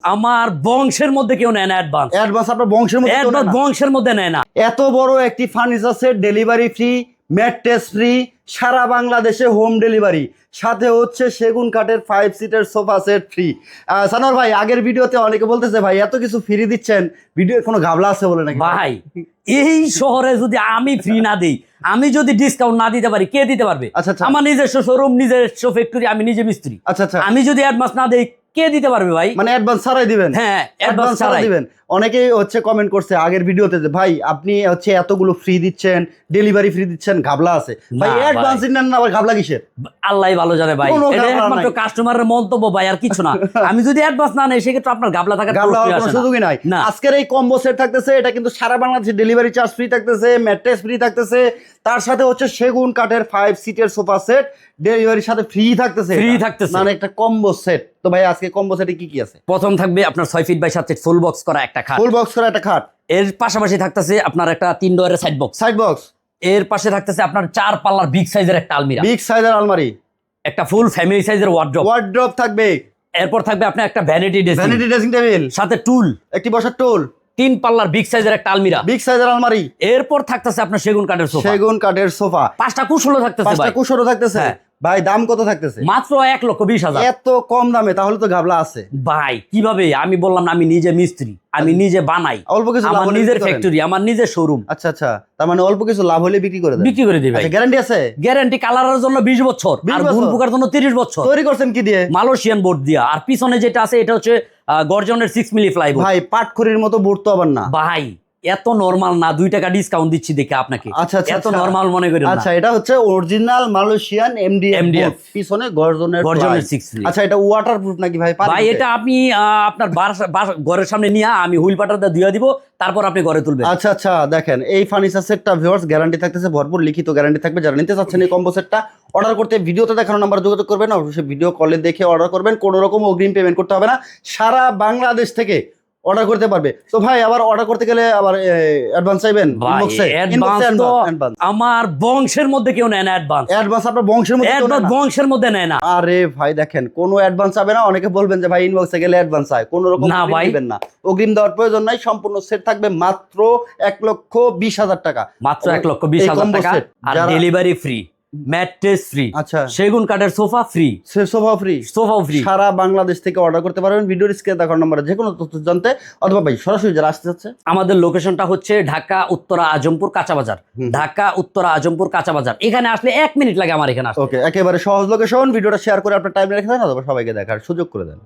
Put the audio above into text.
আমার বংশের মধ্যে কেউ নেয় না অ্যাডভান্স। অ্যাডভান্স আপনার বংশের মধ্যে কেউ নেয় না? বংশের মধ্যে নেয় না। এত বড় একটি furniture set, delivery free, mattress free, সারা বাংলাদেশে হোম ডেলিভারি, সাথে হচ্ছে সেগুন কাঠের 5 সিটের সোফা সেট ফ্রি। সানোয়ার ভাই, আগের ভিডিওতে অনেকে বলতেছে ভাই এত কিছু ফ্রি দিচ্ছেন, ভিডিও কোনো ঘাবলা আছে বলে নাকি? ভাই এই শহরে যদি আমি ফ্রি না দিই, আমি যদি ডিসকাউন্ট না দিতে পারি, কে দিতে পারবে? আচ্ছা আচ্ছা আমার নিজস্ব শোরুম, নিজস্ব ফ্যাক্টরি, আমি নিজে মিস্ত্রি। আচ্ছা আচ্ছা, আমি যদি অ্যাডভান্স না দেই, কে দিতে পারবে ভাই? মানে অ্যাডভান্স ছাড়াই দিবেন? হ্যাঁ, অ্যাডভান্স ছাড়াই দিবেন। অনেকেই হচ্ছে কমেন্ট করছে আগের ভিডিওতে যে ভাই আপনি হচ্ছে এতগুলো ফ্রি দিচ্ছেন, ডেলিভারি ফ্রি দিচ্ছেন, ঘাবলা আছে ভাই। অ্যাডভান্স নেন না, আবার ঘাবলা কিসের? আল্লাহ ভালো জানে ভাই, কোনো এটা ঘাবলা একমাত্র নাই। কাস্টমারের মন্তব্য ভাই, আর কিছু না। আমি যদি অ্যাডভান্স না নেই, সেক্ষেত্রে আপনার ঘাবলা থাকার ঘাবলা হওয়ার প্রশ্নই কোনো আসে না। সুযোগই নাই। না। আজকের এই কম্বো সেট থাকতেছে, এটা কিন্তু সারা বাংলাদেশে ডেলিভারি চার্জ ফ্রি থাকতেছে, ম্যাট্রেস ফ্রি থাকতেছে, তার সাথে হচ্ছে সেগুন কাঠের 5 সিটের সোফা সেট ডেলিভারির সাথে ফ্রি থাকতেছে। ফ্রি এটা থাকতেছে। মানে একটা কম্বো সেট। তো ভাই আজকে কম্বো সেটে কি কি আছে? প্রথম থাকবে আপনার 6 feet by 7 feet full box করা একটা খাট। ফুল বক্স করা একটা খাট, এর পাশাপাশি থাকতেছে আপনার একটা 3 ডোরের সাইড বক্স। সাইড বক্স, এর পাশে থাকতেছে আপনার 4 পাল্লার বিগ সাইজের একটা আলমিরা, বিগ সাইজের আলমারি, একটা ফুল ফ্যামিলি সাইজের ওয়ার্ড্রপ। ওয়ার্ড্রপ থাকবে, এরপর থাকবে আপনার একটা vanity dressing, vanity dressing table, সাথে টুল, একটি বসার টুল, 3 পাল্লার বিগ সাইজের একটা আলমিরা, বিগ সাইজের আলমারি। এরপর থাকতেছে আপনার সেগুন কাঠের সোফা, সেগুন কাঠের সোফা, 5টা কুশলও থাকতেছে 5টা ভাই, কুশনও থাকতেছে। হ্যাঁ। ভাই দাম কত থাকতেছে? মাত্র 1,20,000। এত কম দামে? তাহলে তো ঘাবলা আছে ভাই কিভাবে? আমি বললাম না, আমি নিজে মিস্ত্রি, আমি নিজে বানাই, অল্প কিছু লাভ আমার হলে নিজের বিক্রি করেন? ফ্যাক্টরি, আমার নিজের শোরুম। আচ্ছা আচ্ছা, তার মানে অল্প কিছু লাভ হলে বিক্রি করে দেন? বিক্রি করে দিই ভাই। আচ্ছা, গ্যারান্টি আছে? গ্যারান্টি কালারের জন্য 20 বছর, 20 আর বছর? গুণ পোকার জন্য 30 বছর। তৈরি করছেন কি দিয়ে? মালয়েশিয়ান বোর্ড দিয়া। আর পিছনে যেটা আছে এটা হচ্ছে গর্জনের 6 মিলি প্লাইবোর্ড। ভাই পাটখড়ির মতো বোর্ড তো আবার না ভাই এত নরমাল না, 2 টাকা ডিসকাউন্ট দিচ্ছি দেখে আপনাকে। আচ্ছা আচ্ছা এত নরমাল মনে করেন না। আচ্ছা, এটা হচ্ছে original Malaysian MDF MDF, board, পিছনে গর্জনের গর্জনের ply। 6 মিলি। আচ্ছা, এটা ওয়াটারপ্রুফ নাকি ভাই? ভাই এটা আপনি আপনার ঘরের সামনে নিয়ে আমি হুইল পাটার দিয়ে ধুয়ে দিব, তারপর আপনি ঘরে তুলবেন। আচ্ছা আচ্ছা, দেখেন এই ফার্নিচার সেটটা ভিউয়ার্স গ্যারান্টি থাকতেছে, ভরপুর লিখিত গ্যারান্টি থাকবে। যারা নিতে চাচ্ছেন এই কম্বো সেটটা, অর্ডার করতে ভিডিওতে দেখানো নাম্বার যোগাযোগ করবেন, অবশ্যই ভিডিও কলে দেখে অর্ডার করবেন, কোনো রকম অগ্রিম পেমেন্ট করতে হবে না, সারা বাংলাদেশ থেকে অর্ডার করতে পারবে। তো ভাই আবার অর্ডার করতে গেলে আবার অ্যাডভান্স চাইবেন? আমার বংশের মধ্যে কেউ নেয় না অ্যাডভান্স। অ্যাডভান্স আপনার বংশের মধ্যে কেউ নেয় না? বংশের মধ্যে নেয় না। আরে ভাই দেখেন, কোনো অ্যাডভান্স চাবে না। অনেকে বলবেন যে ভাই ইনবক্সে গেলে অ্যাডভান্স চাই, কোনো রকম না ভাই, দিবেন না, অগ্রিম দেওয়ার প্রয়োজন নাই। সম্পূর্ণ সেট থাকবে মাত্র 1,20,000 টাকা। মাত্র 1,20,000 টাকা। আর ডেলিভারি ফ্রি, ম্যাট্রেস ফ্রি, আচ্ছা, সেগুন কাঠের সোফা ফ্রি, সোফা ফ্রি, সোফাও ফ্রি। সারা বাংলাদেশ থেকে অর্ডার করতে পারবেন। ভিডিওর স্ক্রিনে দেখানো নম্বরে যে কোনো তথ্য জানতে, অথবা ভাই সরাসরি যারা আসতে যাচ্ছে, আমাদের লোকেশনটা হচ্ছে ঢাকা উত্তরা আজমপুর কাঁচা বাজার। ঢাকা উত্তরা আজমপুর কাঁচা বাজার, এখানে আসলে 1 মিনিট লাগে আমার এখানে আসতে। ওকে, একেবারে সহজ লোকেশন। ভিডিওটা শেয়ার করে আপনার টাইম রেখে দেন, অথবা সবাইকে দেখার সুযোগ করে দেন।